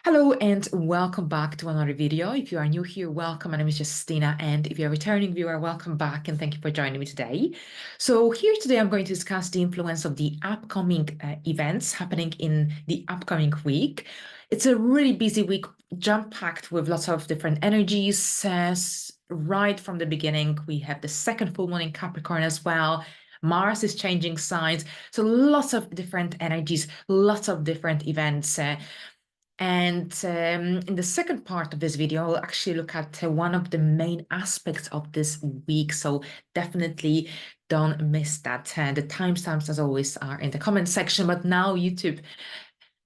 Hello and welcome back to another video. If you are new here, welcome. My name is Justina, and if you're a returning viewer, welcome back and thank you for joining me today. So here today, I'm going to discuss the influence of the upcoming events happening in the upcoming week. It's a really busy week, jam-packed with lots of different energies. Right from the beginning, we have the second full moon in Capricorn as well. Mars is changing signs, so lots of different energies, lots of different events. And in the second part of this video, I'll actually look at one of the main aspects of this week. So definitely don't miss that. The timestamps, as always, are in the comment section. But now YouTube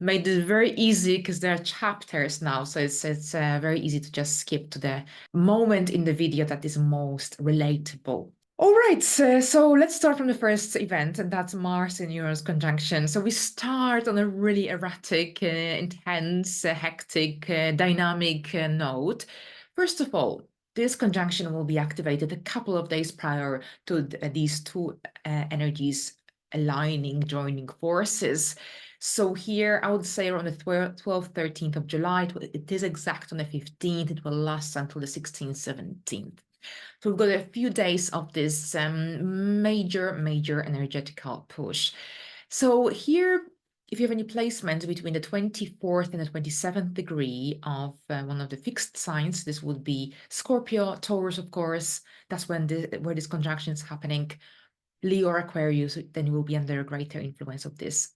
made it very easy because there are chapters now. So it's very easy to just skip to the moment in the video that is most relatable. All right, so let's start from the first event, and that's Mars and Uranus conjunction. So we start on a really erratic, intense, hectic, dynamic note. First of all, this conjunction will be activated a couple of days prior to these two energies aligning, joining forces. So here, I would say around the 12th, 13th of July, it is exact on the 15th. It will last until the 16th, 17th. So we've got a few days of this major energetical push. So here, if you have any placement between the 24th and the 27th degree of one of the fixed signs, this would be Scorpio, Taurus, of course. That's where this conjunction is happening. Leo or Aquarius, then you will be under a greater influence of this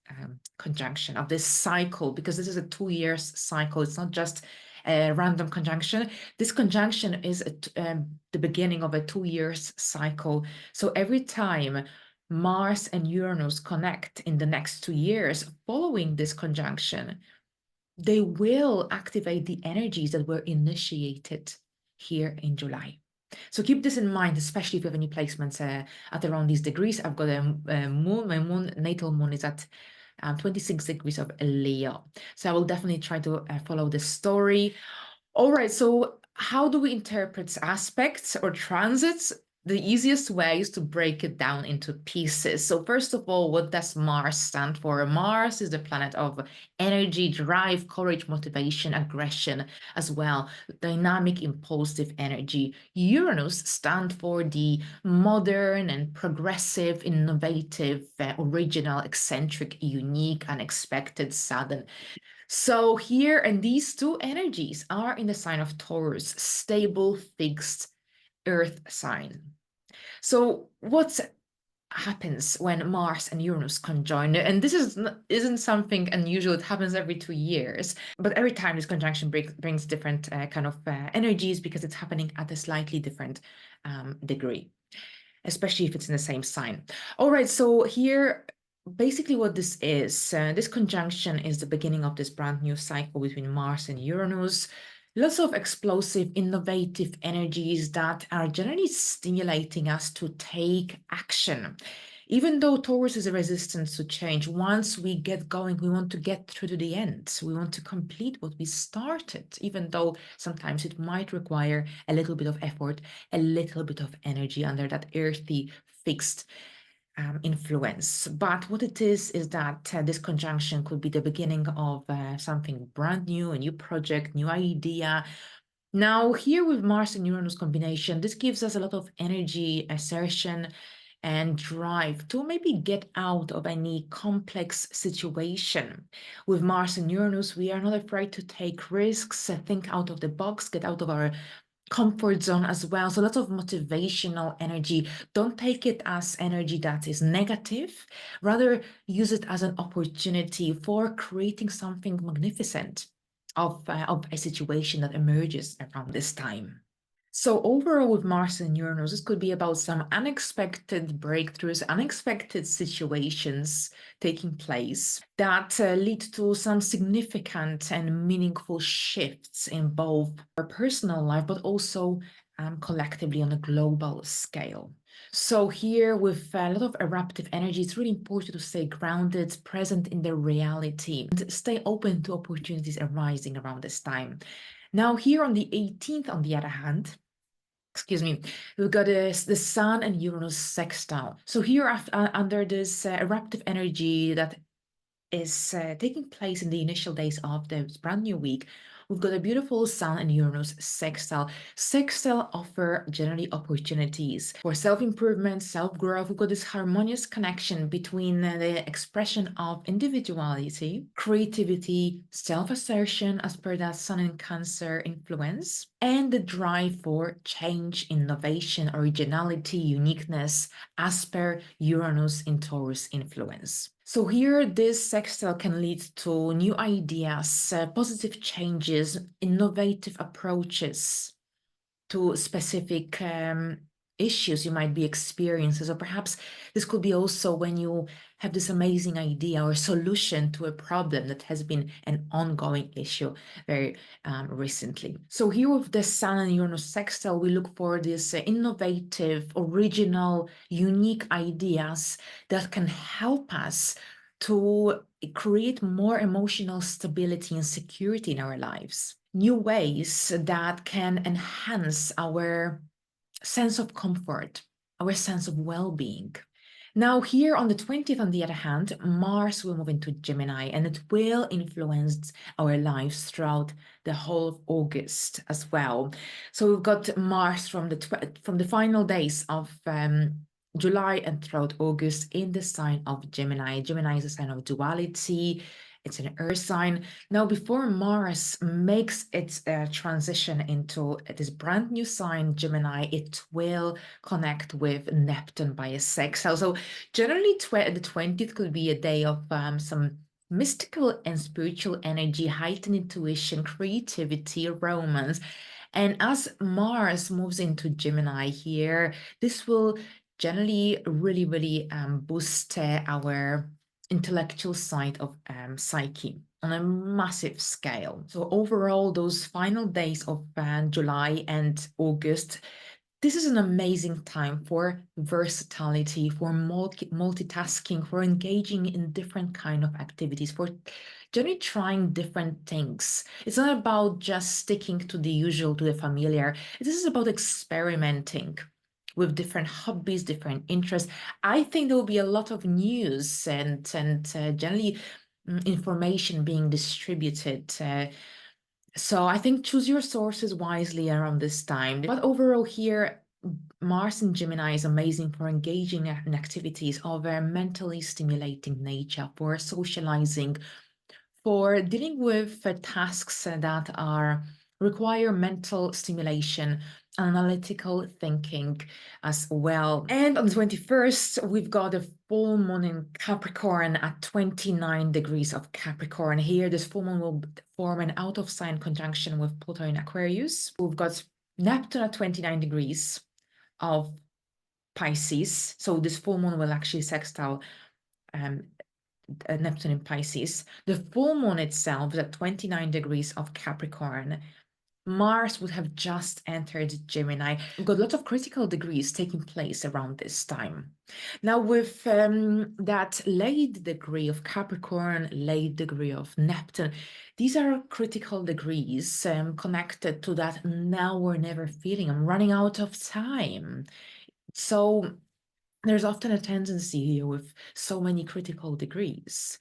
conjunction, of this cycle, because this is a 2 years cycle. It's not just a random conjunction. This conjunction is the beginning of a 2 years cycle. So every time Mars and Uranus connect in the next 2 years following this conjunction, they will activate the energies that were initiated here in July. So keep this in mind, especially if you have any placements at around these degrees. I've got a moon, my natal moon is at 26 degrees of Leo. So I will definitely try to follow this story. All right, so how do we interpret aspects or transits? The easiest way is to break it down into pieces. So first of all, what does Mars stand for? Mars is the planet of energy, drive, courage, motivation, aggression as well, dynamic, impulsive energy. Uranus stand for the modern and progressive, innovative, original, eccentric, unique, unexpected, sudden. So here, and these two energies are in the sign of Taurus, stable, fixed earth sign. So what happens when Mars and Uranus conjoin? And this isn't something unusual. It happens every 2 years, but every time this conjunction brings different kind of energies because it's happening at a slightly different degree, especially if it's in the same sign. All right, so here, basically what this is, this conjunction is the beginning of this brand new cycle between Mars and Uranus. Lots of explosive, innovative energies that are generally stimulating us to take action. Even though Taurus is a resistance to change, once we get going, we want to get through to the end. We want to complete what we started, even though sometimes it might require a little bit of effort, a little bit of energy under that earthy, fixed influence. But what it is that this conjunction could be the beginning of something brand new, a new project, new idea. Now, here with Mars and Uranus combination, this gives us a lot of energy, assertion, and drive to maybe get out of any complex situation. With Mars and Uranus, we are not afraid to take risks, think out of the box, get out of our comfort zone as well. So lots of motivational energy. Don't take it as energy that is negative. Rather, use it as an opportunity for creating something magnificent of a situation that emerges around this time. So overall with Mars and Uranus, this could be about some unexpected breakthroughs, unexpected situations taking place that lead to some significant and meaningful shifts in both our personal life, but also collectively on a global scale. So here with a lot of eruptive energy, it's really important to stay grounded, present in the reality, and stay open to opportunities arising around this time. Now here on the 18th, on the other hand, excuse me, we've got the Sun and Uranus sextile. So here under this eruptive energy that is taking place in the initial days of this brand new week. We've got a beautiful Sun and Uranus sextile. Sextile offer generally opportunities for self-improvement, self-growth. We've got this harmonious connection between the expression of individuality, creativity, self-assertion as per that Sun and Cancer influence, and the drive for change, innovation, originality, uniqueness as per Uranus in Taurus influence. So here, this sextile can lead to new ideas, positive changes, innovative approaches to specific issues you might be experiencing. Or perhaps this could be also when you have this amazing idea or solution to a problem that has been an ongoing issue very recently. So here with the Sun and Uranus sextile, we look for these innovative, original, unique ideas that can help us to create more emotional stability and security in our lives. New ways that can enhance our sense of comfort, our sense of well-being. Now, here on the 20th, on the other hand, Mars will move into Gemini and it will influence our lives throughout the whole of August as well. So we've got Mars from the final days of July and throughout August in the sign of Gemini. Gemini is a sign of duality. It's an earth sign. Now, before Mars makes its transition into this brand new sign, Gemini, it will connect with Neptune by a sextile. So generally, the 20th could be a day of some mystical and spiritual energy, heightened intuition, creativity, romance. And as Mars moves into Gemini here, this will generally really boost our intellectual side of psyche on a massive scale. So overall, those final days of July and August, this is an amazing time for versatility, for multitasking, for engaging in different kind of activities, for generally trying different things. It's not about just sticking to the usual, to the familiar. This is about experimenting with different hobbies, different interests. I think there will be a lot of news and generally information being distributed. So I think choose your sources wisely around this time. But overall here, Mars in Gemini is amazing for engaging in activities of a mentally stimulating nature, for socializing, for dealing with tasks that require mental stimulation, analytical thinking as well. And on the 21st, we've got a full moon in Capricorn at 29 degrees of Capricorn. Here, this full moon will form an out of sign conjunction with Pluto in Aquarius. We've got Neptune at 29 degrees of Pisces. So this full moon will actually sextile Neptune in Pisces. The full moon itself is at 29 degrees of Capricorn. Mars would have just entered Gemini. We've got a lot of critical degrees taking place around this time. Now, with that late degree of Capricorn, late degree of Neptune, these are critical degrees connected to that now or never feeling. I'm running out of time. So there's often a tendency here with so many critical degrees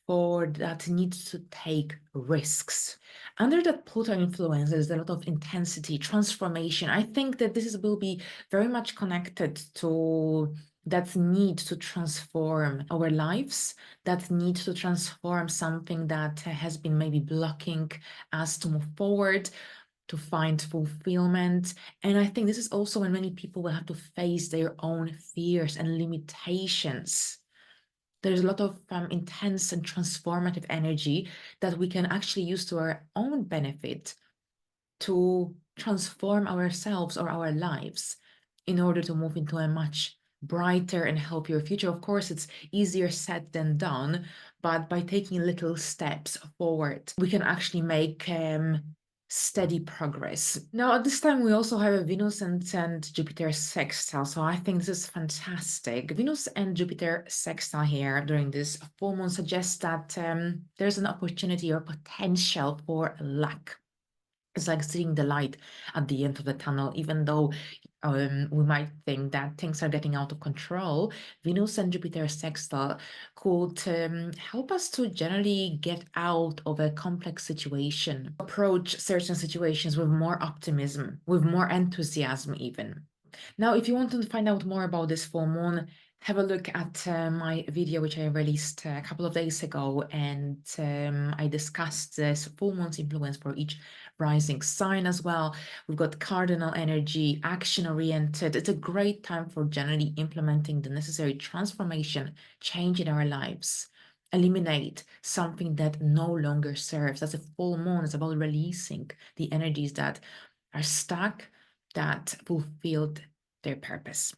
for that needs to take risks. Under that Pluto influence, there's a lot of intensity, transformation. I think that will be very much connected to that need to transform our lives, that need to transform something that has been maybe blocking us to move forward, to find fulfillment. And I think this is also when many people will have to face their own fears and limitations. There's a lot of intense and transformative energy that we can actually use to our own benefit to transform ourselves or our lives in order to move into a much brighter and healthier future. Of course, it's easier said than done, but by taking little steps forward, we can actually make steady progress. Now, at this time, we also have a Venus and Jupiter sextile. So I think this is fantastic. Venus and Jupiter sextile here during this full moon suggests that there's an opportunity or potential for luck. It's like seeing the light at the end of the tunnel, even though we might think that things are getting out of control. Venus and Jupiter sextile could help us to generally get out of a complex situation, approach certain situations with more optimism, with more enthusiasm, even. Now, if you want to find out more about this full moon, have a look at my video, which I released a couple of days ago, and I discussed this full moon's influence for each rising sign as well. We've got cardinal energy, action oriented. It's a great time for generally implementing the necessary transformation, change in our lives. Eliminate something that no longer serves. That's a full moon. It's about releasing the energies that are stuck, that fulfilled their purpose.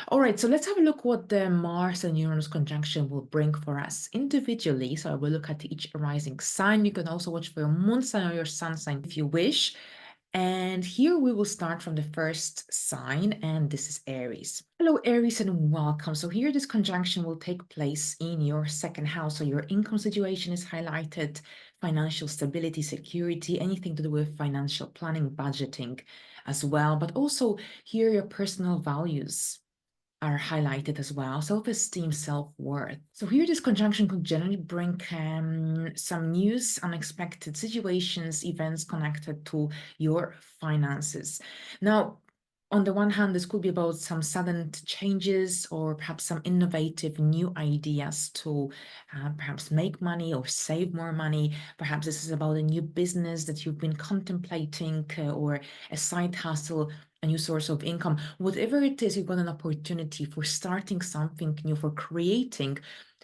All right, so let's have a look what the Mars and Uranus conjunction will bring for us individually. So I will look at each rising sign. You can also watch for your moon sign or your sun sign if you wish. And here we will start from the first sign, and this is Aries. Hello, Aries, and welcome. So here this conjunction will take place in your second house. So your income situation is highlighted, financial stability, security, anything to do with financial planning, budgeting as well. But also here your personal values are highlighted as well. Self-esteem, self-worth. So here this conjunction could generally bring some news, unexpected situations, events connected to your finances. Now, on the one hand, this could be about some sudden changes or perhaps some innovative new ideas to perhaps make money or save more money. Perhaps this is about a new business that you've been contemplating or a side hustle, a new source of income. Whatever it is, you've got an opportunity for starting something new, for creating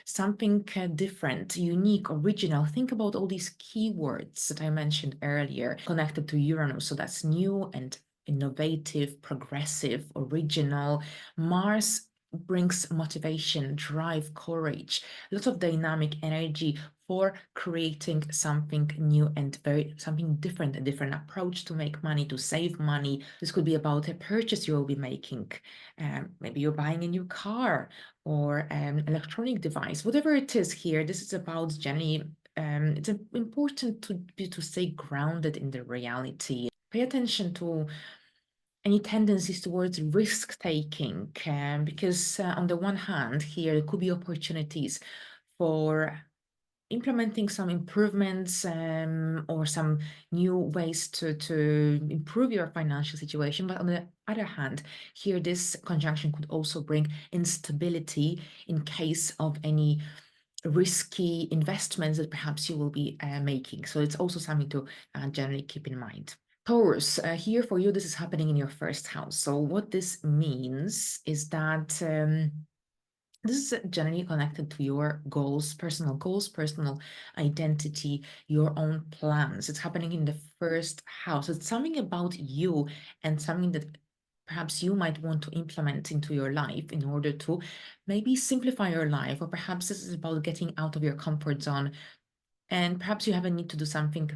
something different, unique, original. Think about all these keywords that I mentioned earlier connected to Uranus. So that's new and innovative, progressive, original. Mars brings motivation, drive, courage, a lot of dynamic energy for creating something new and something different, a different approach to make money, to save money. This could be about a purchase you will be making. Maybe you're buying a new car or an electronic device. Whatever it is here, this is about generally it's important to stay grounded in the reality. Pay attention to any tendencies towards risk taking, because on the one hand, here there could be opportunities for implementing some improvements or some new ways to improve your financial situation. But on the other hand, here this conjunction could also bring instability in case of any risky investments that perhaps you will be making. So it's also something to generally keep in mind. Taurus, here for you, this is happening in your first house. So what this means is that this is generally connected to your goals, personal identity, your own plans. It's happening in the first house. It's something about you and something that perhaps you might want to implement into your life in order to maybe simplify your life, or perhaps this is about getting out of your comfort zone and perhaps you have a need to do something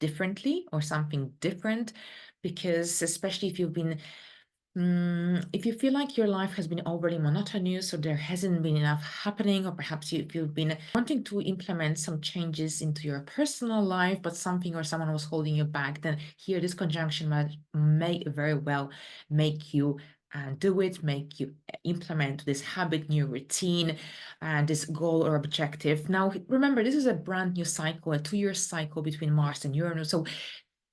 differently or something different, because especially if you've been if you feel like your life has been overly monotonous or there hasn't been enough happening, or perhaps if you've been wanting to implement some changes into your personal life, but something or someone was holding you back, then here this conjunction may very well make you do it, make you implement this habit, new routine, and this goal or objective. Now, remember, this is a brand new cycle, a 2-year cycle between Mars and Uranus. So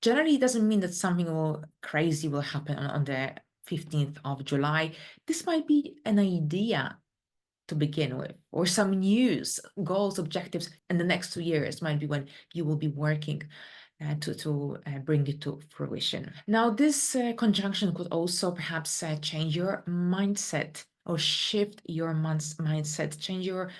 generally, it doesn't mean that something crazy will happen on the 15th of July. This might be an idea to begin with, or some news, goals, objectives, and the next 2 years might be when you will be working to bring it to fruition. Now, this conjunction could also perhaps change your mindset or shift your mindset, change your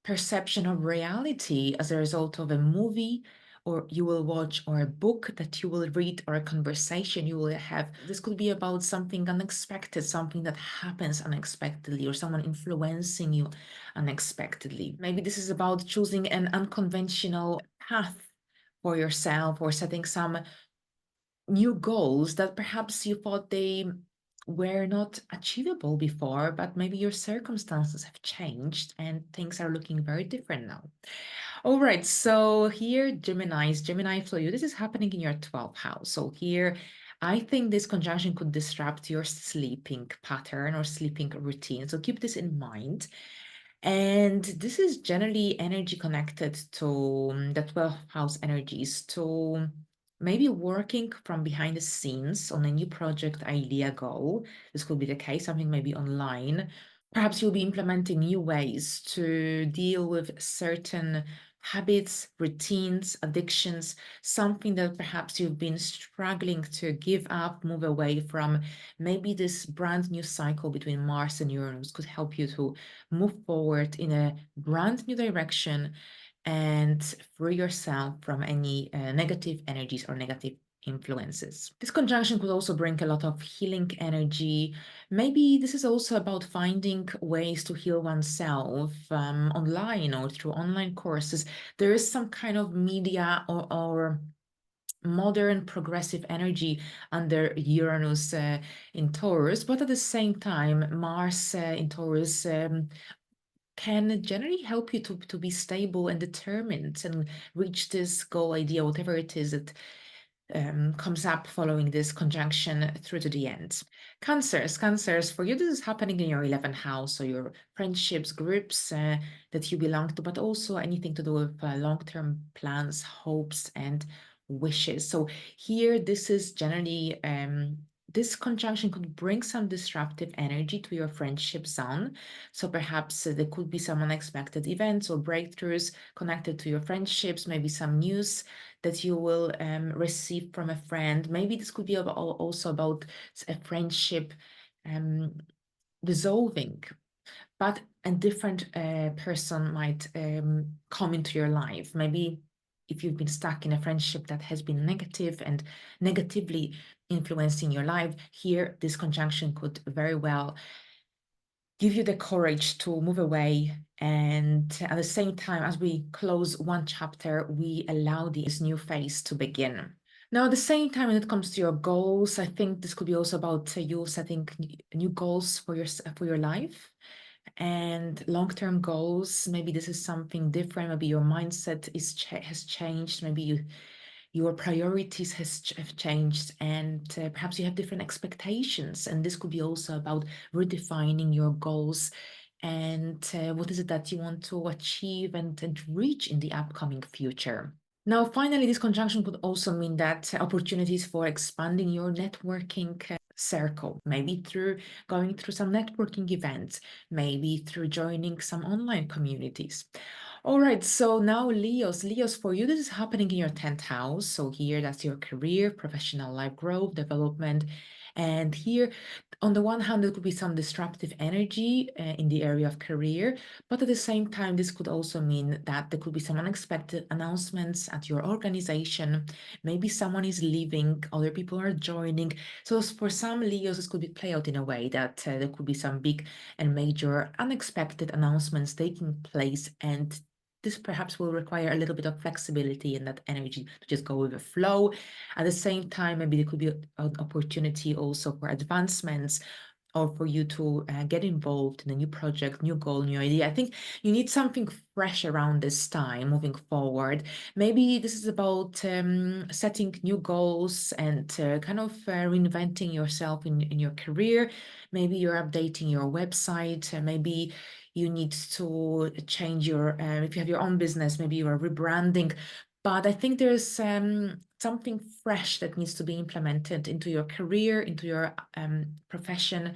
perception of reality as a result of a movie or you will watch, or a book that you will read, or a conversation you will have. This could be about something unexpected, something that happens unexpectedly, or someone influencing you unexpectedly. Maybe this is about choosing an unconventional path for yourself, or setting some new goals that perhaps you thought they were not achievable before, but maybe your circumstances have changed and things are looking very different now. All right, so here, Gemini for you, this is happening in your 12th house. So here, I think this conjunction could disrupt your sleeping pattern or sleeping routine. So keep this in mind. And this is generally energy connected to the 12th house energies, to maybe working from behind the scenes on a new project, idea, goal. This could be the case, something maybe online. Perhaps you'll be implementing new ways to deal with certain habits, routines, addictions, something that perhaps you've been struggling to give up, move away from. Maybe this brand new cycle between Mars and Uranus could help you to move forward in a brand new direction and free yourself from any negative energies or negative influences. This conjunction could also bring a lot of healing energy. Maybe this is also about finding ways to heal oneself online or through online courses. There is some kind of media or modern progressive energy under Uranus in Taurus, but at the same time, Mars in Taurus can generally help you to be stable and determined and reach this goal idea, whatever it is that comes up following this conjunction through to the end. Cancers, for you, this is happening in your 11th house, so your friendships, groups that you belong to, but also anything to do with long-term plans, hopes, and wishes. So here, this is generally this conjunction could bring some disruptive energy to your friendship zone. So perhaps there could be some unexpected events or breakthroughs connected to your friendships, maybe some news that you will receive from a friend. Maybe this could be also about a friendship dissolving, but a different person might come into your life. Maybe if you've been stuck in a friendship that has been negative and negatively influencing your life, here this conjunction could very well give you the courage to move away. And at the same time, as we close one chapter, we allow this new phase to begin. Now, at the same time, when it comes to your goals, I think this could be also about you setting new goals for your life and long-term goals. Maybe this is something different. Maybe your mindset has changed. Maybe your priorities have changed, and perhaps you have different expectations. And this could be also about redefining your goals and what is it that you want to achieve and reach in the upcoming future. Now, finally, this conjunction could also mean that opportunities for expanding your networking circle, maybe through going through some networking events, maybe through joining some online communities. All right, so now Leos, for you, this is happening in your 10th house. So here, that's your career, professional life growth, development. And here, on the one hand, there could be some disruptive energy in the area of career, but at the same time, this could also mean that there could be some unexpected announcements at your organization. Maybe someone is leaving, other people are joining. So for some Leos, this could be play out in a way that there could be some big and major unexpected announcements taking place, and this perhaps will require a little bit of flexibility and that energy to just go with the flow. At the same time, maybe there could be an opportunity also for advancements or for you to get involved in a new project, new goal, new idea. I think you need something fresh around this time moving forward. Maybe this is about setting new goals and kind of reinventing yourself in your career. Maybe you're updating your website. Maybe you need to change your, if you have your own business, maybe you are rebranding. But I think there's something fresh that needs to be implemented into your career, into your profession.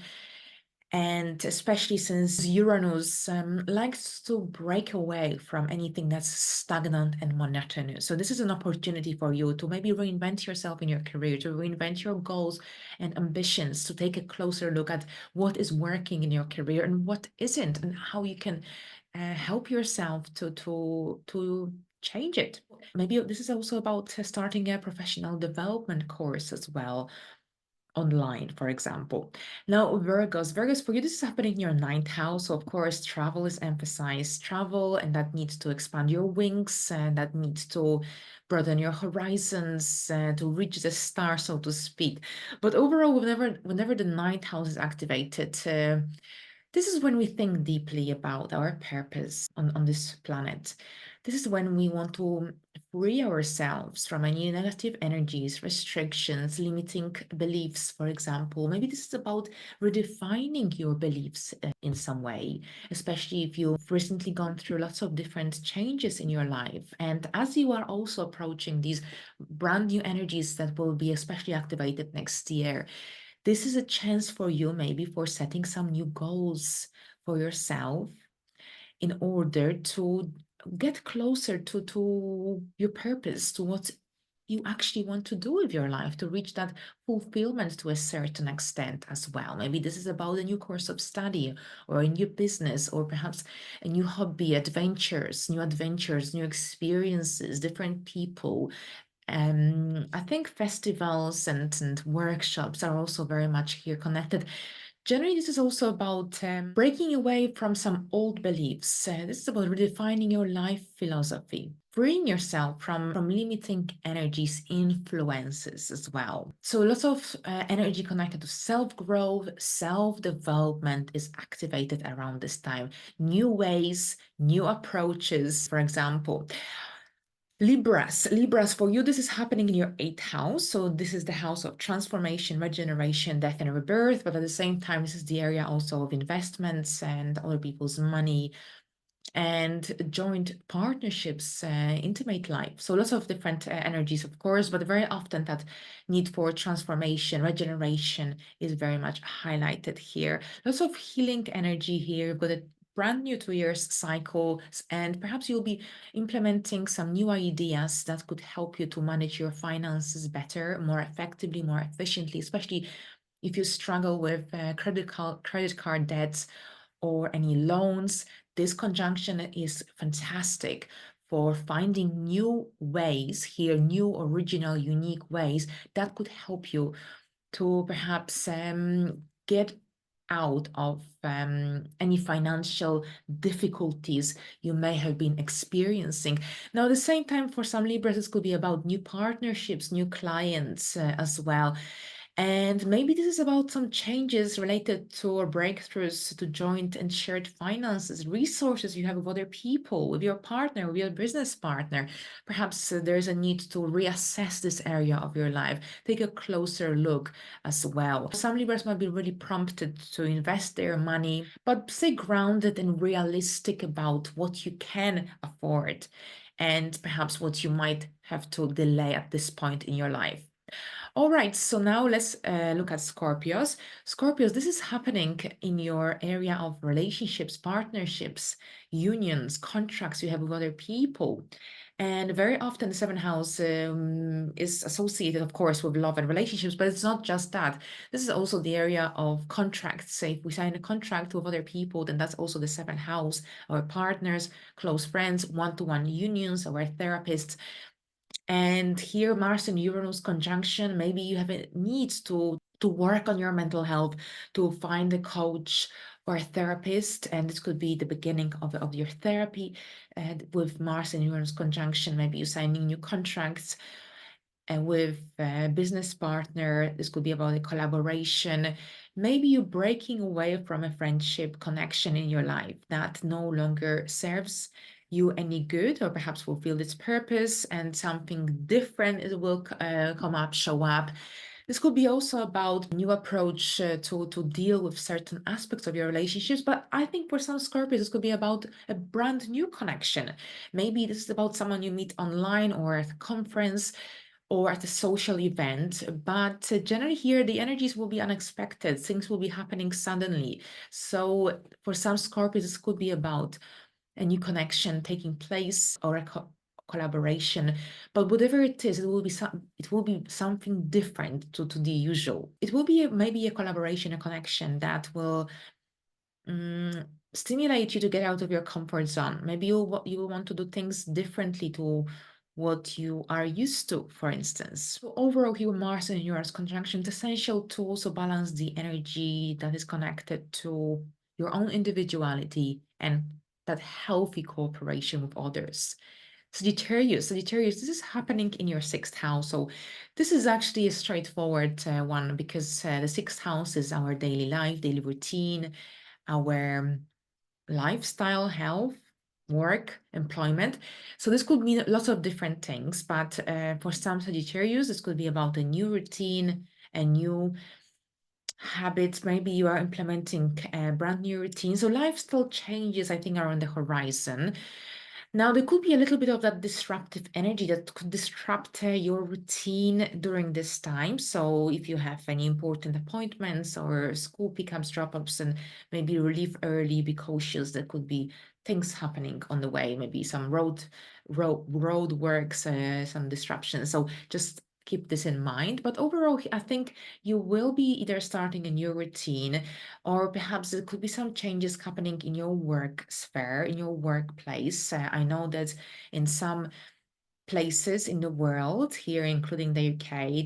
And especially since Uranus likes to break away from anything that's stagnant and monotonous. So this is an opportunity for you to maybe reinvent yourself in your career, to reinvent your goals and ambitions, to take a closer look at what is working in your career and what isn't, and how you can help yourself to change it. Maybe this is also about starting a professional development course as well. online, for example. Now, Virgos, for you, this is happening in your ninth house. So, of course, travel is emphasized, travel, and that needs to expand your wings, and that needs to broaden your horizons, to reach the star, so to speak. But overall, whenever the ninth house is activated, this is when we think deeply about our purpose on this planet. This is when we want to free ourselves from any negative energies, restrictions, limiting beliefs, for example. Maybe this is about redefining your beliefs in some way, especially if you've recently gone through lots of different changes in your life. And as you are also approaching these brand new energies that will be especially activated next year, this is a chance for you, maybe for setting some new goals for yourself in order to get closer to your purpose, to what you actually want to do with your life, to reach that fulfillment to a certain extent as well. Maybe this is about a new course of study or a new business or perhaps a new hobby, new adventures, new experiences, different people. I think festivals and workshops are also very much here connected. Generally, this is also about breaking away from some old beliefs. This is about redefining your life philosophy, freeing yourself from limiting energies, influences as well. So lots of energy connected to self-growth, self-development is activated around this time. New ways, new approaches, for example. Libras, for you, this is happening in your eighth house. So this is the house of transformation, regeneration, death, and rebirth. But at the same time, this is the area also of investments and other people's money and joint partnerships, intimate life. So lots of different energies, of course, but very often that need for transformation, regeneration is very much highlighted here. Lots of healing energy here, but a brand new 2 years cycle, and perhaps you'll be implementing some new ideas that could help you to manage your finances better, more effectively, more efficiently, especially if you struggle with credit card debts or any loans. This conjunction is fantastic for finding new ways here, new original, unique ways that could help you to perhaps get out of any financial difficulties you may have been experiencing. Now, at the same time, for some Libras, this could be about new partnerships, new clients as well. And maybe this is about some changes related to or breakthroughs to joint and shared finances, resources you have with other people, with your partner, with your business partner. Perhaps there's a need to reassess this area of your life, take a closer look as well. Some Libras might be really prompted to invest their money, but stay grounded and realistic about what you can afford and perhaps what you might have to delay at this point in your life. All right, so now let's look at Scorpios. Scorpios, this is happening in your area of relationships, partnerships, unions, contracts you have with other people. And very often the seventh house is associated, of course, with love and relationships, but it's not just that. This is also the area of contracts. So if we sign a contract with other people, then that's also the seventh house, our partners, close friends, one-to-one unions, our therapists. And here, Mars and Uranus conjunction, maybe you have a need to work on your mental health, to find a coach or a therapist, and this could be the beginning of your therapy. And with Mars and Uranus conjunction, maybe you're signing new contracts. And with a business partner, this could be about a collaboration. Maybe you're breaking away from a friendship connection in your life that no longer serves you any good or perhaps fulfill its purpose, and something different will come up, show up. This could be also about a new approach to deal with certain aspects of your relationships. But I think for some Scorpios, this could be about a brand new connection. Maybe this is about someone you meet online or at a conference or at a social event, but generally here the energies will be unexpected. Things will be happening suddenly. So for some Scorpios, this could be about a new connection taking place or a collaboration, but whatever it is, it will be something different to the usual. It will be maybe a collaboration, a connection that will stimulate you to get out of your comfort zone. Maybe you will want to do things differently to what you are used to, for instance. So overall, here Mars and Uranus conjunction is essential to also balance the energy that is connected to your own individuality and that healthy cooperation with others. Sagittarius, this is happening in your sixth house. So this is actually a straightforward one because the sixth house is our daily life, daily routine, our lifestyle, health, work, employment. So this could mean lots of different things, but for some Sagittarius, this could be about a new routine, a new habits. Maybe you are implementing a brand new routine. So lifestyle changes, I think, are on the horizon. Now, there could be a little bit of that disruptive energy that could disrupt your routine during this time. So if you have any important appointments or school pickups, drop-ups, and maybe you leave early, be cautious. There could be things happening on the way, maybe some road works, some disruptions. So just keep this in mind. But overall, I think you will be either starting a new routine, or perhaps there could be some changes happening in your work sphere, in your workplace. I know that in some places in the world, here including the UK,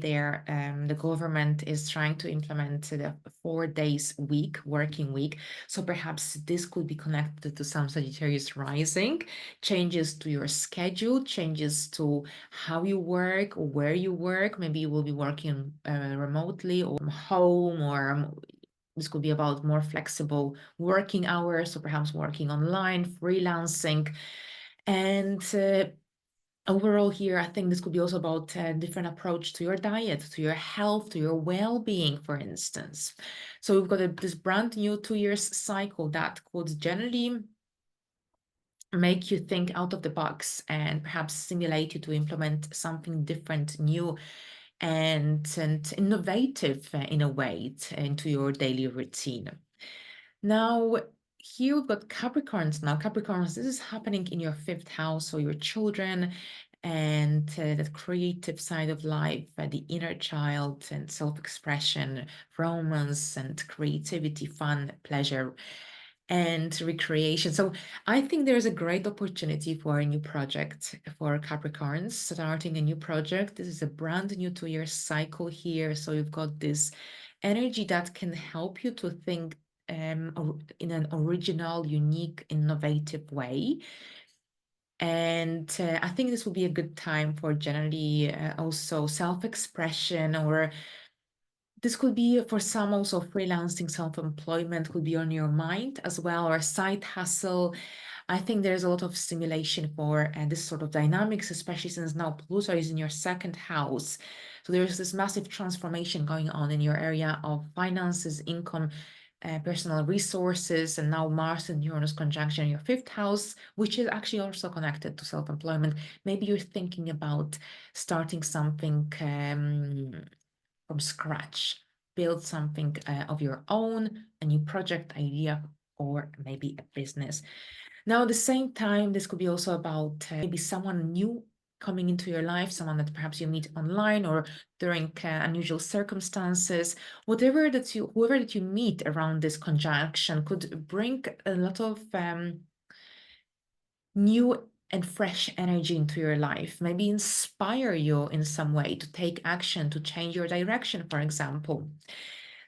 the government is trying to implement the 4 days week, working week. So perhaps this could be connected to some Sagittarius rising, changes to your schedule, changes to how you work or where you work. Maybe you will be working remotely or from home, or this could be about more flexible working hours, or perhaps working online, freelancing. And overall here, I think this could be also about a different approach to your diet, to your health, to your well-being, for instance. So we've got this brand new 2 years cycle that could generally make you think out of the box and perhaps stimulate you to implement something different, new, and innovative in a way into your daily routine. Now, here we've got Capricorns. Now, Capricorns, this is happening in your fifth house, so your children and the creative side of life, the inner child and self-expression, romance and creativity, fun, pleasure, and recreation. So I think there's a great opportunity for a new project for Capricorns, starting a new project. This is a brand new 2 year cycle here. So you've got this energy that can help you to think in an original, unique, innovative way. And I think this will be a good time for generally also self-expression, or this could be for some also freelancing, self-employment could be on your mind as well, or side hustle. I think there's a lot of stimulation for this sort of dynamics, especially since now Pluto is in your second house. So there's this massive transformation going on in your area of finances, income, personal resources, and now Mars and Uranus conjunction in your fifth house, which is actually also connected to self-employment. Maybe you're thinking about starting something from scratch, build something of your own, a new project idea, or maybe a business. Now, at the same time, this could be also about maybe someone new coming into your life, someone that perhaps you meet online or during unusual circumstances. Whoever that you meet around this conjunction could bring a lot of new and fresh energy into your life, maybe inspire you in some way to take action, to change your direction, for example.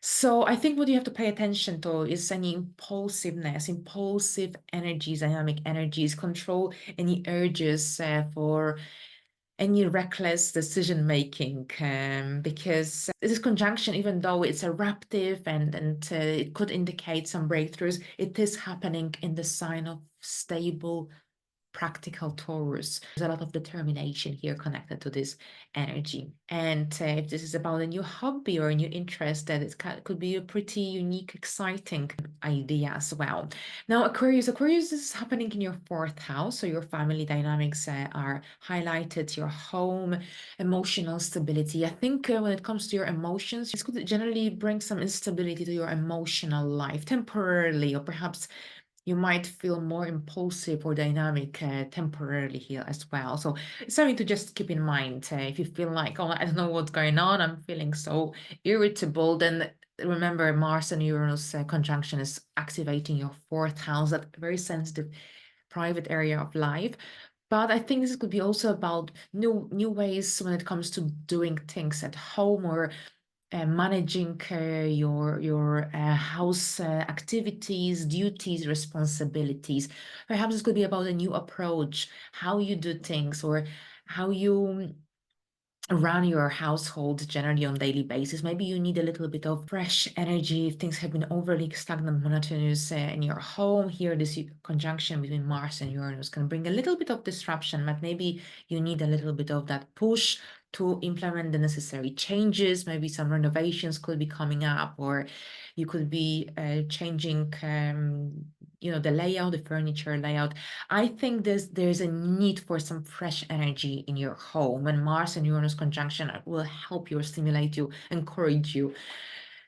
So I think what you have to pay attention to is any impulsiveness, impulsive energies, dynamic energies, control any urges for any reckless decision making, because this conjunction, even though it's eruptive and it could indicate some breakthroughs, it is happening in the sign of stable, practical Taurus. There's a lot of determination here connected to this energy. And if this is about a new hobby or a new interest, that it could be a pretty unique, exciting idea as well. Now, Aquarius is happening in your fourth house. So your family dynamics are highlighted, your home, emotional stability. I think when it comes to your emotions, this could generally bring some instability to your emotional life temporarily, or perhaps you might feel more impulsive or dynamic temporarily here as well. So it's something to just keep in mind. If you feel like, oh, I don't know what's going on, I'm feeling so irritable, then remember Mars and Uranus conjunction is activating your fourth house, that very sensitive private area of life. But I think this could be also about new ways when it comes to doing things at home, or managing your house activities, duties, responsibilities. Perhaps this could be about a new approach, how you do things, or how you run your household generally on daily basis. Maybe you need a little bit of fresh energy if things have been overly stagnant, monotonous in your home. Here, this conjunction between Mars and Uranus can bring a little bit of disruption, but maybe you need a little bit of that push to implement the necessary changes. Maybe some renovations could be coming up, or you could be changing the layout, the furniture layout. I think there's a need for some fresh energy in your home, and Mars and Uranus conjunction will help you, or stimulate you, encourage you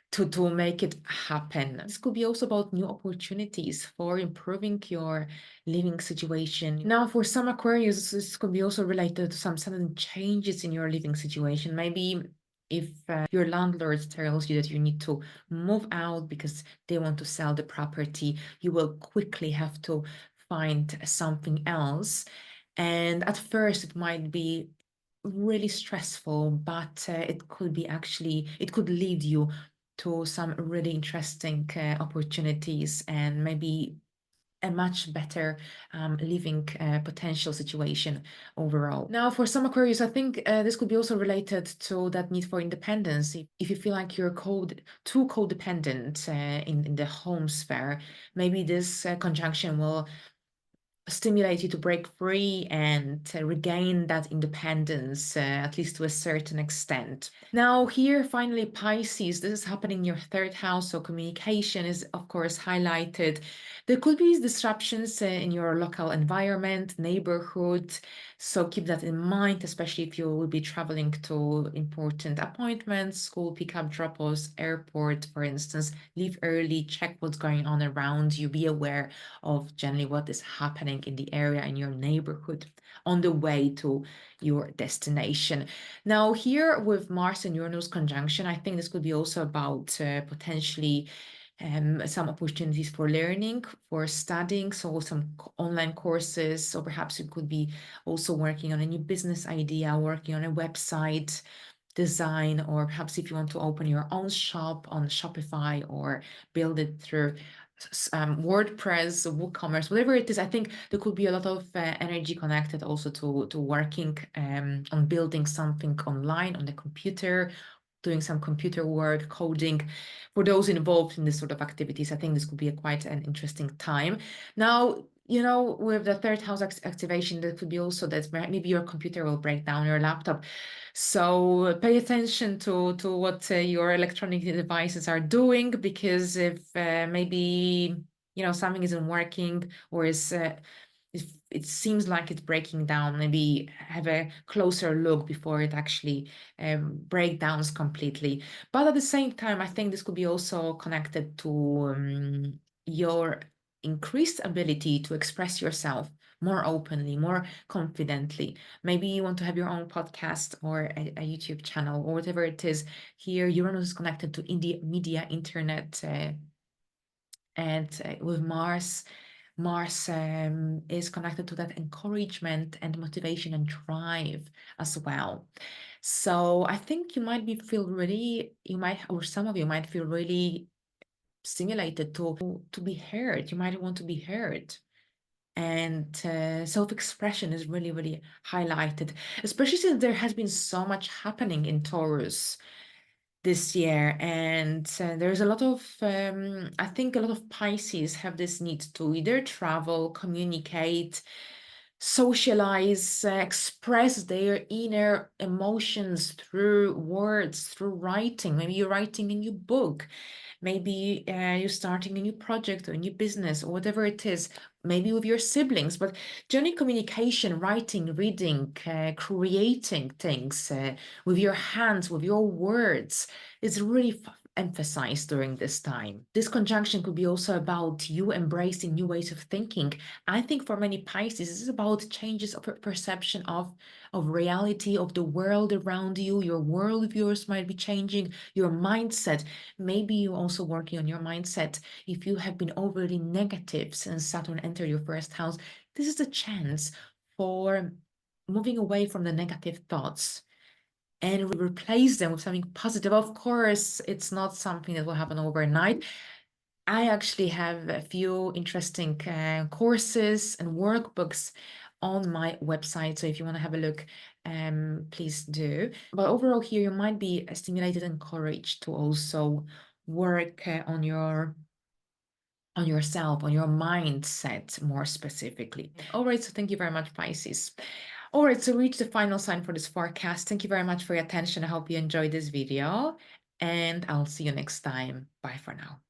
to make it happen. This could be also about new opportunities for improving your living situation. Now, for some Aquarius, this could be also related to some sudden changes in your living situation. Maybe if your landlord tells you that you need to move out because they want to sell the property, you will quickly have to find something else. And at first, it might be really stressful, but it could lead you to some really interesting opportunities, and maybe a much better living potential situation overall. Now, for some Aquarius, I think this could be also related to that need for independence. If you feel like you're too codependent in the home sphere, maybe this conjunction will stimulate you to break free and regain that independence, at least to a certain extent. Now, here, finally, Pisces, this is happening in your third house, so communication is, of course, highlighted. There could be disruptions in your local environment, neighborhood, so keep that in mind, especially if you will be traveling to important appointments, school pickup, drop-offs, airport, for instance. Leave early, check what's going on around you, be aware of generally what is happening in the area, in your neighborhood, on the way to your destination. Now, here with Mars and Uranus conjunction, I think this could be also about potentially some opportunities for learning, for studying, so some online courses, or perhaps you could be also working on a new business idea, working on a website design, or perhaps if you want to open your own shop on Shopify or build it through WordPress, WooCommerce, whatever it is. I think there could be a lot of energy connected also to working on building something online on the computer, doing some computer work, coding. For those involved in this sort of activities, I think this could be quite an interesting time. Now, with the third house activation, there could be also that maybe your computer will break down, your laptop. So pay attention to what your electronic devices are doing, because if maybe something isn't working, or if it seems like it's breaking down, maybe have a closer look before it actually breakdowns completely. But at the same time, I think this could be also connected to your increased ability to express yourself more openly, more confidently. Maybe you want to have your own podcast or a YouTube channel, or whatever it is. Here, Uranus is connected to media, internet, and with Mars. Mars is connected to that encouragement and motivation and drive as well. So I think or some of you might feel really stimulated to be heard. You might want to be heard. And self-expression is really, really highlighted, especially since there has been so much happening in Taurus this year. And there's a lot of, I think a lot of Pisces have this need to either travel, communicate, socialize, express their inner emotions through words, through writing. Maybe you're writing a new book. Maybe you're starting a new project or a new business, or whatever it is, maybe with your siblings. But generally, communication, writing, reading, creating things with your hands, with your words, is really emphasized during this time. This conjunction could be also about you embracing new ways of thinking. I think for many Pisces, this is about changes of perception of reality, of the world around you. Your worldviews might be changing, your mindset. Maybe you're also working on your mindset. If you have been overly negative since Saturn entered your first house, this is a chance for moving away from the negative thoughts and replace them with something positive. Of course, it's not something that will happen overnight. I actually have a few interesting courses and workbooks on my website. So if you want to have a look, please do. But overall here, you might be stimulated and encouraged to also work on yourself, on your mindset more specifically. All right, so thank you very much, Pisces. All right, so we reached the final sign for this forecast. Thank you very much for your attention. I hope you enjoyed this video, and I'll see you next time. Bye for now.